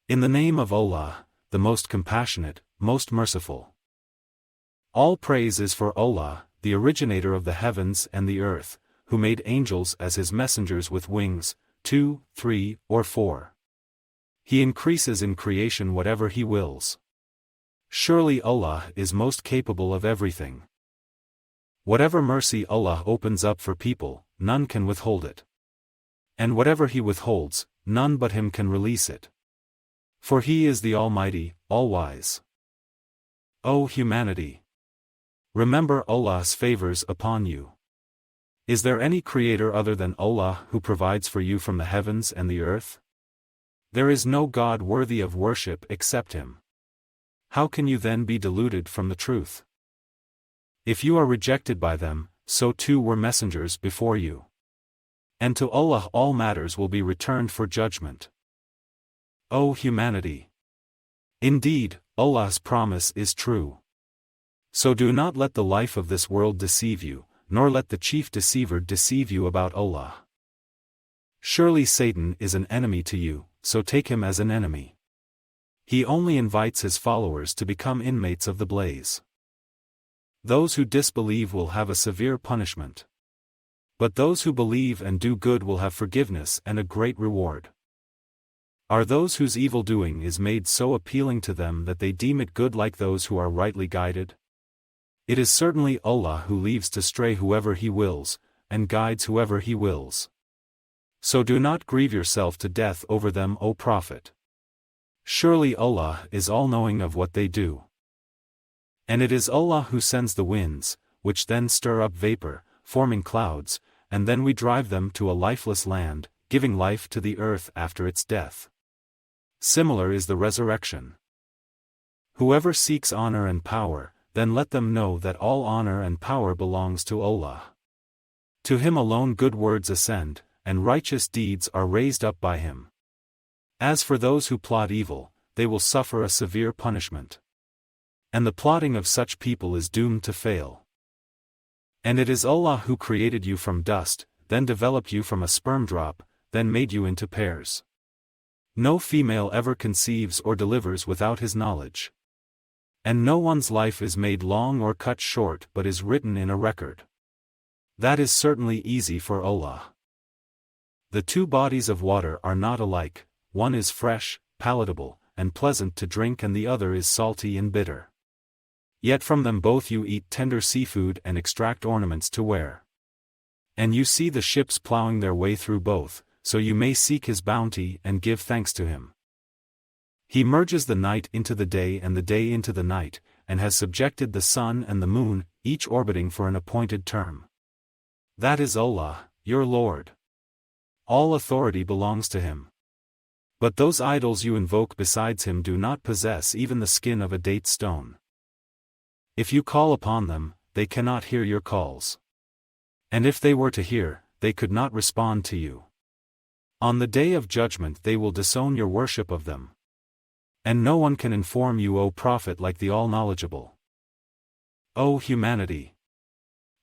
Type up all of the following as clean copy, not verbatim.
In the name of Allah, the most compassionate, most merciful. All praise is for Allah, the originator of the heavens and the earth, who made angels as his messengers with wings, 2, 3, or 4. He increases in creation whatever he wills. Surely Allah is most capable of everything. Whatever mercy Allah opens up for people, none can withhold it. And whatever he withholds, none but him can release it. For he is the Almighty, All-Wise. O humanity! Remember Allah's favors upon you. Is there any creator other than Allah who provides for you from the heavens and the earth? There is no God worthy of worship except him. How can you then be deluded from the truth? If you are rejected by them, so too were messengers before you. And to Allah all matters will be returned for judgment. O humanity! Indeed, Allah's promise is true. So do not let the life of this world deceive you, nor let the chief deceiver deceive you about Allah. Surely Satan is an enemy to you, so take him as an enemy. He only invites his followers to become inmates of the blaze. Those who disbelieve will have a severe punishment. But those who believe and do good will have forgiveness and a great reward. Are those whose evil doing is made so appealing to them that they deem it good like those who are rightly guided? It is certainly Allah who leaves to stray whoever he wills, and guides whoever he wills. So do not grieve yourself to death over them, O Prophet. Surely Allah is all-knowing of what they do. And it is Allah who sends the winds, which then stir up vapor, forming clouds, and then we drive them to a lifeless land, giving life to the earth after its death. Similar is the resurrection. Whoever seeks honor and power, then let them know that all honor and power belongs to Allah. To him alone good words ascend, and righteous deeds are raised up by him. As for those who plot evil, they will suffer a severe punishment. And the plotting of such people is doomed to fail. And it is Allah who created you from dust, then developed you from a sperm drop, then made you into pairs. No female ever conceives or delivers without his knowledge. And no one's life is made long or cut short but is written in a record. That is certainly easy for Allah. The two bodies of water are not alike, one is fresh, palatable, and pleasant to drink and the other is salty and bitter. Yet from them both you eat tender seafood and extract ornaments to wear. And you see the ships plowing their way through both, so you may seek his bounty and give thanks to him. He merges the night into the day and the day into the night, and has subjected the sun and the moon, each orbiting for an appointed term. That is Allah, your Lord. All authority belongs to him. But those idols you invoke besides him do not possess even the skin of a date stone. If you call upon them, they cannot hear your calls. And if they were to hear, they could not respond to you. On the day of judgment they will disown your worship of them. And no one can inform you, O Prophet, like the All-Knowledgeable. O humanity!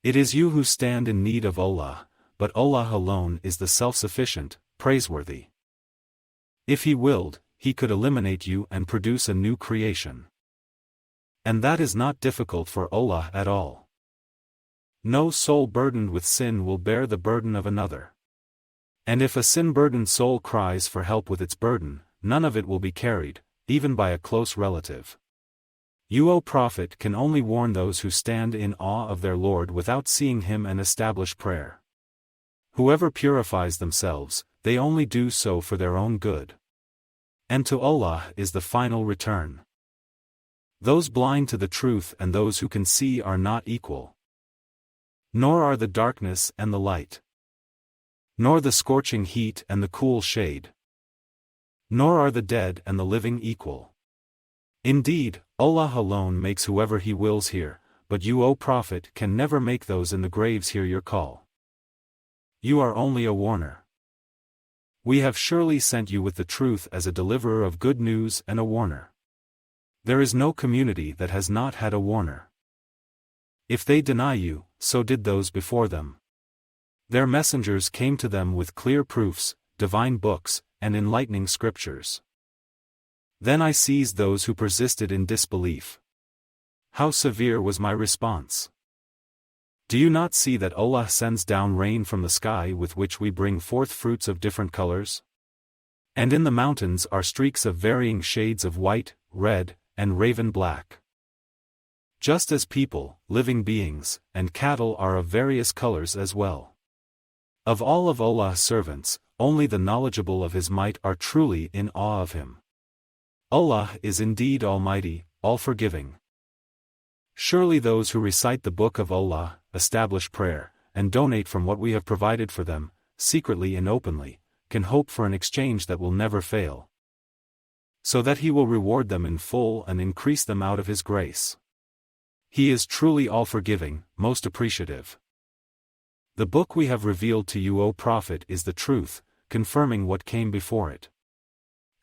It is you who stand in need of Allah, but Allah alone is the self-sufficient, praiseworthy. If he willed, he could eliminate you and produce a new creation. And that is not difficult for Allah at all. No soul burdened with sin will bear the burden of another. And if a sin-burdened soul cries for help with its burden, none of it will be carried, even by a close relative. You, O Prophet, can only warn those who stand in awe of their Lord without seeing him and establish prayer. Whoever purifies themselves, they only do so for their own good. And to Allah is the final return. Those blind to the truth and those who can see are not equal. Nor are the darkness and the light. Nor the scorching heat and the cool shade. Nor are the dead and the living equal. Indeed, Allah alone makes whoever he wills hear, but you, O Prophet, can never make those in the graves hear your call. You are only a warner. We have surely sent you with the truth as a deliverer of good news and a warner. There is no community that has not had a warner. If they deny you, so did those before them. Their messengers came to them with clear proofs, divine books, and enlightening scriptures. Then I seized those who persisted in disbelief. How severe was my response! Do you not see that Allah sends down rain from the sky with which we bring forth fruits of different colors? And in the mountains are streaks of varying shades of white, red, and raven black. Just as people, living beings, and cattle are of various colors as well. Of all of Allah's servants, only the knowledgeable of His might are truly in awe of Him. Allah is indeed Almighty, all-forgiving. Surely those who recite the book of Allah, establish prayer, and donate from what we have provided for them, secretly and openly, can hope for an exchange that will never fail. So that He will reward them in full and increase them out of His grace. He is truly all-forgiving, most appreciative. The book we have revealed to you, O Prophet, is the truth, confirming what came before it.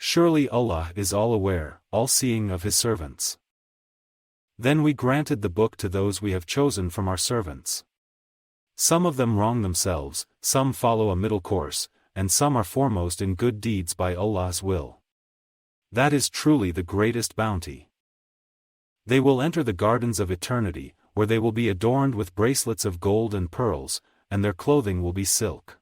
Surely Allah is all-aware, all-seeing of His servants. Then we granted the book to those we have chosen from our servants. Some of them wrong themselves, some follow a middle course, and some are foremost in good deeds by Allah's will. That is truly the greatest bounty. They will enter the gardens of eternity, where they will be adorned with bracelets of gold and pearls, and their clothing will be silk.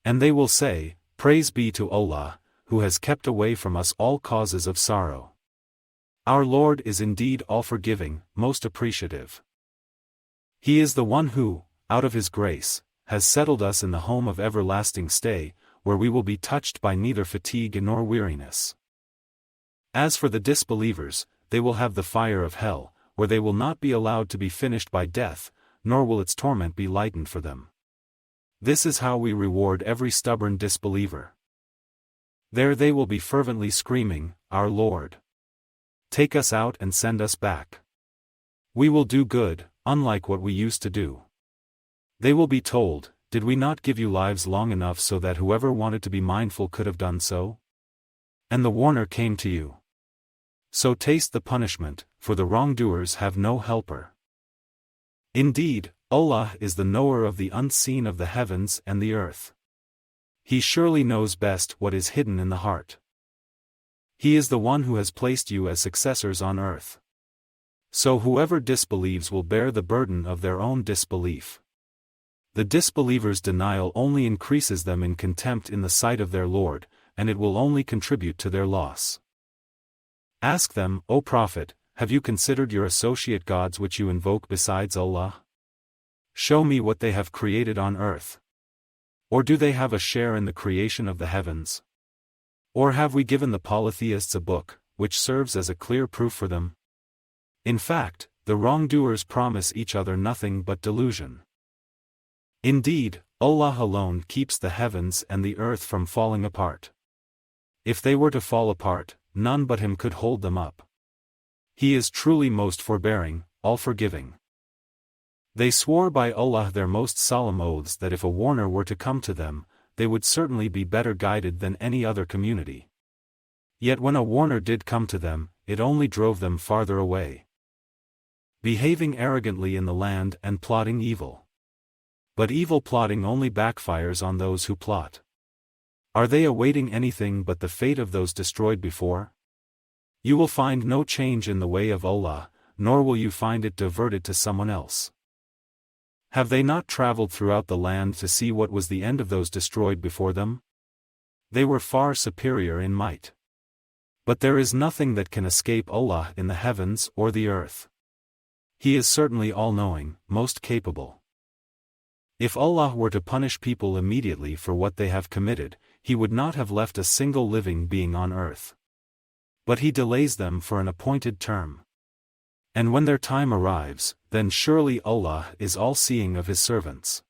And they will say, Praise be to Allah, who has kept away from us all causes of sorrow. Our Lord is indeed all-forgiving, most appreciative. He is the one who, out of His grace, has settled us in the home of everlasting stay, where we will be touched by neither fatigue nor weariness. As for the disbelievers, they will have the fire of hell, where they will not be allowed to be finished by death, nor will its torment be lightened for them. This is how we reward every stubborn disbeliever. There they will be fervently screaming, Our Lord! Take us out and send us back. We will do good, unlike what we used to do. They will be told, Did we not give you lives long enough so that whoever wanted to be mindful could have done so? And the warner came to you. So taste the punishment, for the wrongdoers have no helper. Indeed, Allah is the knower of the unseen of the heavens and the earth. He surely knows best what is hidden in the heart. He is the one who has placed you as successors on earth. So whoever disbelieves will bear the burden of their own disbelief. The disbelievers' denial only increases them in contempt in the sight of their Lord, and it will only contribute to their loss. Ask them, O Prophet, have you considered your associate gods which you invoke besides Allah? Show me what they have created on earth. Or do they have a share in the creation of the heavens? Or have we given the polytheists a book, which serves as a clear proof for them? In fact, the wrongdoers promise each other nothing but delusion. Indeed, Allah alone keeps the heavens and the earth from falling apart. If they were to fall apart, none but Him could hold them up. He is truly most forbearing, all-forgiving. They swore by Allah their most solemn oaths that if a warner were to come to them, they would certainly be better guided than any other community. Yet when a warner did come to them, it only drove them farther away. Behaving arrogantly in the land and plotting evil. But evil plotting only backfires on those who plot. Are they awaiting anything but the fate of those destroyed before? You will find no change in the way of Allah, nor will you find it diverted to someone else. Have they not traveled throughout the land to see what was the end of those destroyed before them? They were far superior in might. But there is nothing that can escape Allah in the heavens or the earth. He is certainly all-knowing, most capable. If Allah were to punish people immediately for what they have committed, He would not have left a single living being on earth. But He delays them for an appointed term. And when their time arrives, then surely Allah is all-seeing of His servants.